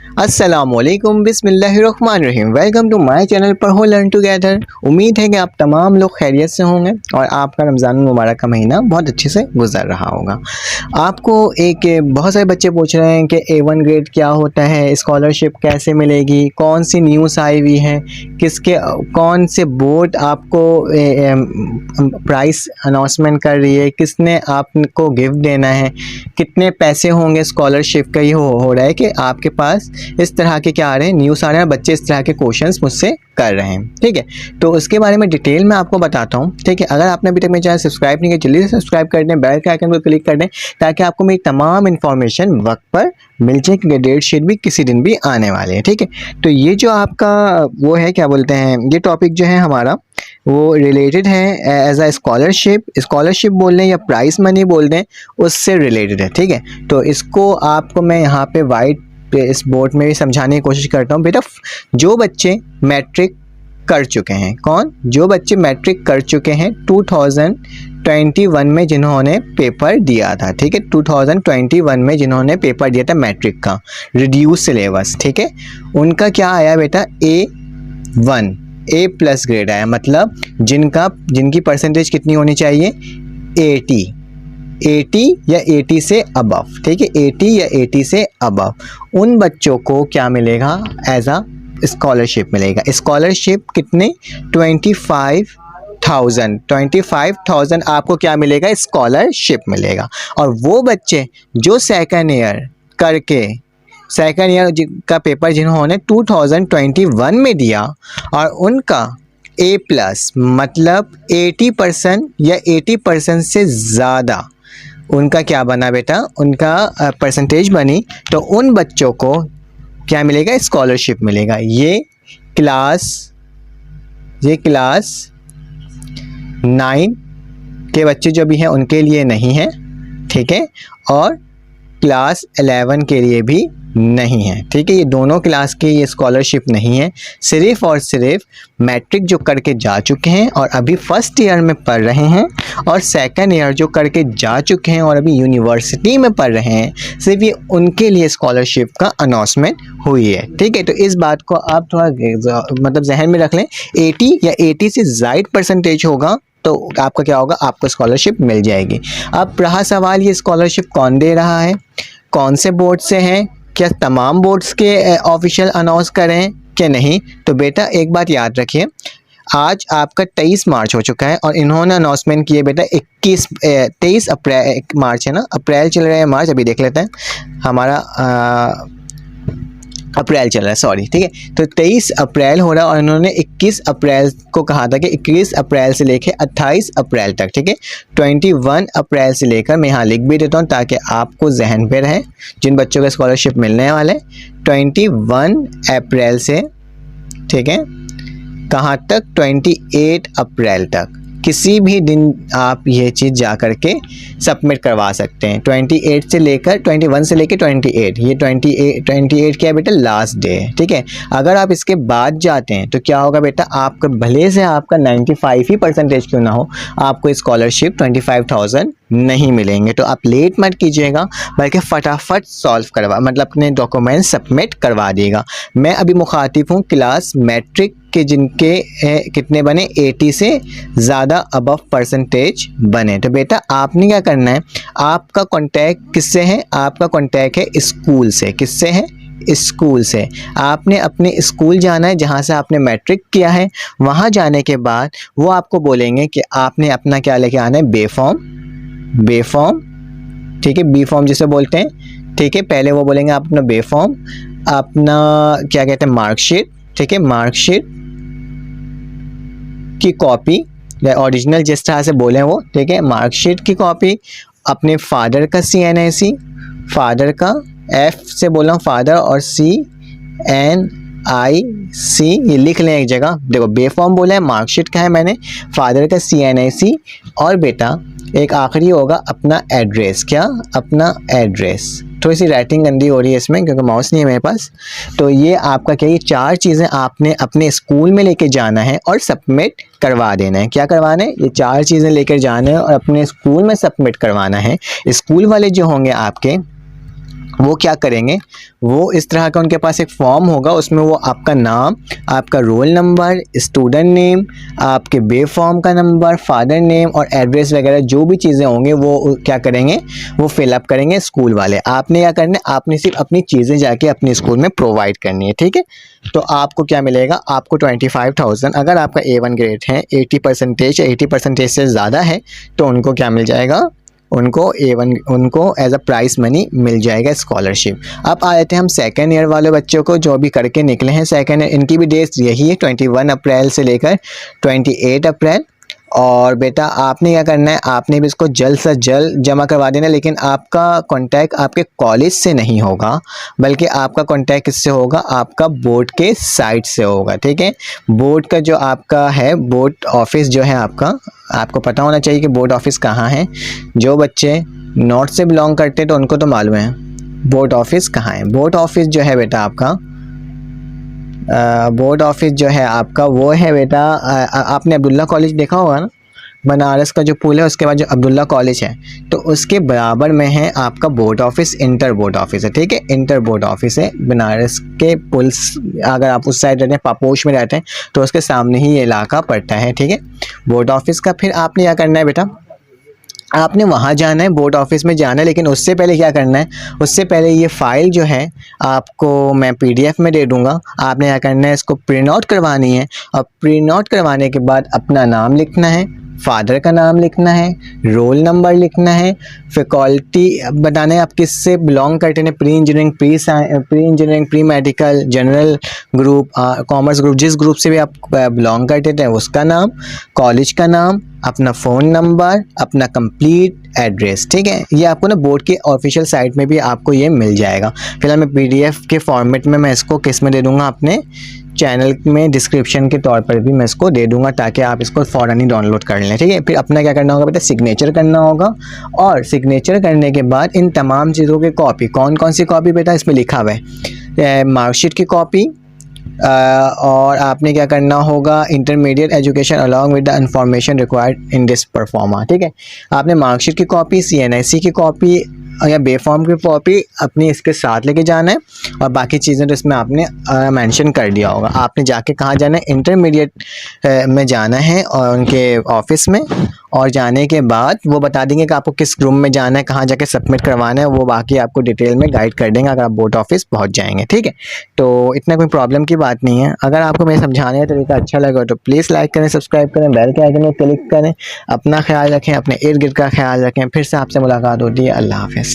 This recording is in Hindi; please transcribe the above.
अस्सलामुअलैकुम बिस्मिल्लाहिर्रहमानिर्रहीम। वेलकम टू माय चैनल पढ़ो लर्न टुगेदर। उम्मीद है कि आप तमाम लोग खैरियत से होंगे और आपका रमज़ान मुबारक का महीना बहुत अच्छे से गुजर रहा होगा। आपको बहुत सारे बच्चे पूछ रहे हैं कि A1 ग्रेड क्या होता है, स्कॉलरशिप कैसे मिलेगी, कौन सी न्यूज़ आई हुई है, कौन से बोर्ड आपको प्राइस अनाउंसमेंट कर रही है, किसने आपको गिफ्ट देना है, कितने पैसे होंगे स्कॉलरशिप का। ये हो रहा है कि आपके पास इस तरह के क्या आ रहे हैं, न्यूज़ आ रहे हैं, बच्चे इस तरह के क्वेश्चंस मुझसे कर रहे हैं। ठीक है, तो उसके बारे में डिटेल में आपको बताता हूँ। ठीक है, अगर आपने अभी तक मेरे चैनल सब्सक्राइब नहीं किया, जल्दी से सब्सक्राइब कर दें, बेल के आइकन पर क्लिक कर दें ताकि आपको मेरी तमाम इन्फॉर्मेशन वक्त पर मिल जाए, क्योंकि डेट शीट भी किसी दिन भी आने वाले हैं। ठीक है, तो ये जो आपका वो है, क्या बोलते हैं, ये टॉपिक जो है हमारा वो रिलेटेड है एज अ स्कॉलरशिप बोल दें या प्राइस मनी बोल दें, उससे रिलेटेड है। ठीक है, तो इसको आपको मैं यहाँ पे वाइट पे इस बोर्ड में भी समझाने की कोशिश करता हूँ। बेटा, जो बच्चे मैट्रिक कर चुके हैं, जो बच्चे मैट्रिक कर चुके हैं 2021 में जिन्होंने पेपर दिया था। ठीक है, 2021 में जिन्होंने पेपर दिया था मैट्रिक का रिड्यूस सिलेबस, ठीक है, उनका क्या आया बेटा, A1 A+ ग्रेड आया। मतलब जिनकी परसेंटेज कितनी होनी चाहिए, 80 या 80 से अबव। ठीक है, 80 या 80 से अबव, उन बच्चों को क्या मिलेगा, एज अ स्कॉलरशिप मिलेगा। स्कॉलरशिप कितने, 25,000 आपको क्या मिलेगा, स्कॉलरशिप मिलेगा। और वो बच्चे जो सेकंड ईयर का पेपर जिन्होंने 2021 में दिया और उनका A+ मतलब 80% या 80% से ज़्यादा उनका क्या बना बेटा, उनका परसेंटेज बनी, तो उन बच्चों को क्या मिलेगा, स्कॉलरशिप मिलेगा। ये क्लास 9 के बच्चे जो भी हैं उनके लिए नहीं है। ठीक है, और क्लास 11 के लिए भी नहीं है। ठीक है, ये दोनों क्लास के ये स्कॉलरशिप नहीं है। सिर्फ और सिर्फ मैट्रिक जो करके जा चुके हैं और अभी फर्स्ट ईयर में पढ़ रहे हैं, और सेकंड ईयर जो करके जा चुके हैं और अभी यूनिवर्सिटी में पढ़ रहे हैं, सिर्फ ये उनके लिए स्कॉलरशिप का अनाउंसमेंट हुई है। ठीक है, तो इस बात को आप थोड़ा मतलब जहन में रख लें। 80 या 80 से ज़ायद परसेंटेज होगा तो आपका क्या होगा, आपको स्कॉलरशिप मिल जाएगी। अब रहा सवाल, ये स्कॉलरशिप कौन दे रहा है, कौन से बोर्ड से हैं, क्या तमाम बोर्ड्स के ऑफिशियल अनाउंस करें कि नहीं। तो बेटा एक बात याद रखिए, आज आपका 23 मार्च हो चुका है और इन्होंने अनाउंसमेंट किए बेटा 23 अप्रैल, मार्च है ना, अप्रैल चल रहा है, मार्च अभी देख लेते हैं, हमारा अप्रैल चल रहा है, सॉरी। ठीक है, तो 23 अप्रैल हो रहा है और इन्होंने 21 अप्रैल को कहा था कि 21 अप्रैल से लेकर 28 अप्रैल तक। ठीक है, 21 अप्रैल से लेकर, मैं यहाँ लिख भी देता हूँ ताकि आपको जहन पे रहे जिन बच्चों को स्कॉलरशिप मिलने वाले, 21 अप्रैल से, ठीक है, कहाँ तक, 28 अप्रैल तक, किसी भी दिन आप ये चीज़ जा कर के सबमिट करवा सकते हैं। 21 से लेकर 28, ये 28 क्या है बेटा, लास्ट डे है। ठीक है, अगर आप इसके बाद जाते हैं तो क्या होगा बेटा, आपका भले से आपका 95 ही परसेंटेज क्यों ना हो, आपको स्कॉलरशिप 25,000 नहीं मिलेंगे। तो आप लेट मत कीजिएगा, बल्कि फटाफट मतलब अपने डॉक्यूमेंट सबमिट करवा दिएगा। मैं अभी मुखातिब हूँ क्लास मैट्रिक के जिनके कितने बने, 80 से ज़्यादा अबव परसेंटेज बने। तो बेटा आपने क्या करना है, आपका कांटेक्ट किससे है, आपका कांटेक्ट है स्कूल से। किससे है, स्कूल से। आपने अपने स्कूल जाना है जहाँ से आपने मैट्रिक किया है। वहाँ जाने के बाद वो आपको बोलेंगे कि आपने अपना क्या लेके आना है, बे फॉर्म, ठीक है, बी फॉर्म जिसे बोलते हैं। ठीक है, पहले वो बोलेंगे आप अपना बे फॉर्म, अपना क्या कहते हैं, मार्कशीट। ठीक है, मार्कशीट की कॉपी या ओरिजिनल जिस तरह से बोले वो, ठीक है, मार्कशीट की कॉपी, अपने फादर का CNIC, फादर का F से बोल रहा हूँ, फादर, और CNIC ये लिख लें एक जगह। देखो, बे फॉर्म बोला है, मार्कशीट का है मैंने, फादर का CNIC, और बेटा एक आखिरी होगा अपना एड्रेस। क्या, अपना एड्रेस। थोड़ी सी राइटिंग गंदी हो रही है इसमें क्योंकि माउस नहीं है मेरे पास। तो ये आपका क्या, ये 4 चीज़ें आपने अपने स्कूल में लेके जाना है और सबमिट करवा देना है। क्या करवाना है, ये 4 चीज़ें लेकर जाना है और अपने स्कूल में सबमिट करवाना है। स्कूल वाले जो होंगे आपके, वो क्या करेंगे, वो इस तरह का उनके पास एक फॉर्म होगा, उसमें वो आपका नाम, आपका रोल नंबर, स्टूडेंट नेम, आपके बे फॉर्म का नंबर, फादर नेम और एड्रेस वगैरह जो भी चीज़ें होंगे वो क्या करेंगे, वो फिलअप करेंगे स्कूल वाले। आपने क्या करना है, आपने सिर्फ अपनी चीज़ें जाके अपने स्कूल में प्रोवाइड करनी है, ठीक है। तो आपको क्या मिलेगा, आपको 25,000, अगर आपका A1 ग्रेड है 80% या 80% से ज़्यादा है तो उनको क्या मिल जाएगा, उनको A1 उनको एज अ प्राइस मनी मिल जाएगा स्कॉलरशिप। अब आ जाते हैं हम सेकेंड ईयर वाले बच्चों को जो भी करके निकले हैं सेकेंड ईयर, इनकी भी डेट्स यही है 21 अप्रैल से लेकर 28 अप्रैल। और बेटा आपने क्या करना है, आपने भी इसको जल्द से जल्द जमा करवा देना, लेकिन आपका कांटेक्ट आपके कॉलेज से नहीं होगा, बल्कि आपका कांटेक्ट किससे होगा, आपका बोर्ड के साइट से होगा, ठीक है। बोर्ड का जो आपका है, बोर्ड ऑफिस जो है आपका, आपको पता होना चाहिए कि बोर्ड ऑफिस कहाँ है। जो बच्चे नॉर्थ से बिलोंग करते हैं तो उनको तो मालूम है बोर्ड ऑफिस कहाँ है। बोर्ड ऑफिस जो है बेटा आपका, बोर्ड ऑफिस जो है आपका वो है बेटा, आपने अब्दुल्ला कॉलेज देखा होगा ना, बनारस का जो पुल है उसके बाद जो अब्दुल्ला कॉलेज है, तो उसके बराबर में है आपका board office, inter board office है, ठीक है। इंटर बोर्ड ऑफिस है बनारस के पुल, अगर आप उस साइड रहते हैं, पापोश में रहते हैं, तो उसके सामने ही ये इलाका पड़ता है, ठीक है, बोर्ड ऑफिस का। फिर आपने क्या करना है बेटा, आपने वहाँ जाना है, बोर्ड ऑफिस में जाना है, लेकिन उससे पहले क्या करना है, उससे पहले ये फ़ाइल जो है आपको मैं PDF में दे दूँगा। आपने क्या करना है, इसको प्रिंट आउट करवानी है, और प्रिंट आउट करवाने के बाद अपना नाम लिखना है, फादर का नाम लिखना है, रोल नंबर लिखना है, फैकल्टी बताना है आप किससे बिलोंग करते हैं, pre engineering, pre medical, general group, commerce group, जिस ग्रुप से भी आप बिलोंग करते थे उसका नाम, कॉलेज का नाम, अपना फ़ोन नंबर, अपना कंप्लीट एड्रेस, ठीक है। ये आपको ना बोर्ड के ऑफिशियल साइट में भी आपको ये मिल जाएगा। फिलहाल मैं PDF के फॉर्मेट में मैं इसको किस में दे दूँगा, अपने चैनल में डिस्क्रिप्शन के तौर पर भी मैं इसको दे दूंगा, ताकि आप इसको फ़ौरन ही डाउनलोड कर लें, ठीक है। फिर अपना क्या करना होगा बेटा, सिग्नेचर करना होगा, और सिग्नेचर करने के बाद इन तमाम चीज़ों की कॉपी, कौन कौन सी कॉपी बेटा, इसमें लिखा हुआ है मार्कशीट की कॉपी, और आपने क्या करना होगा, intermediate education along with the information required in this pro forma, ठीक है। आपने मार्कशीट की कॉपी, CNIC की कॉपी या बे फॉर्म की कॉपी अपनी इसके साथ लेके जाना है, और बाकी चीज़ें तो इसमें आपने मेंशन कर दिया होगा। आपने जाके कहाँ जाना है, इंटरमीडिएट में जाना है और उनके ऑफिस में, और जाने के बाद वो बता देंगे कि आपको किस रूम में जाना है, कहाँ जाके सबमिट करवाना है, वो बाकी आपको डिटेल में गाइड कर देंगे अगर आप बोर्ड ऑफिस पहुँच जाएंगे, ठीक है। तो इतना कोई प्रॉब्लम की बात नहीं है। अगर आपको मेरे समझाने का तरीका अच्छा लगा तो प्लीज़ लाइक करें, सब्सक्राइब करें, बेल के आइकन में क्लिक करें। अपना ख्याल रखें, अपने इर्द गिर्द का ख्याल रखें। फिर से आपसे मुलाकात होती है। अल्लाह हाफ़िज़।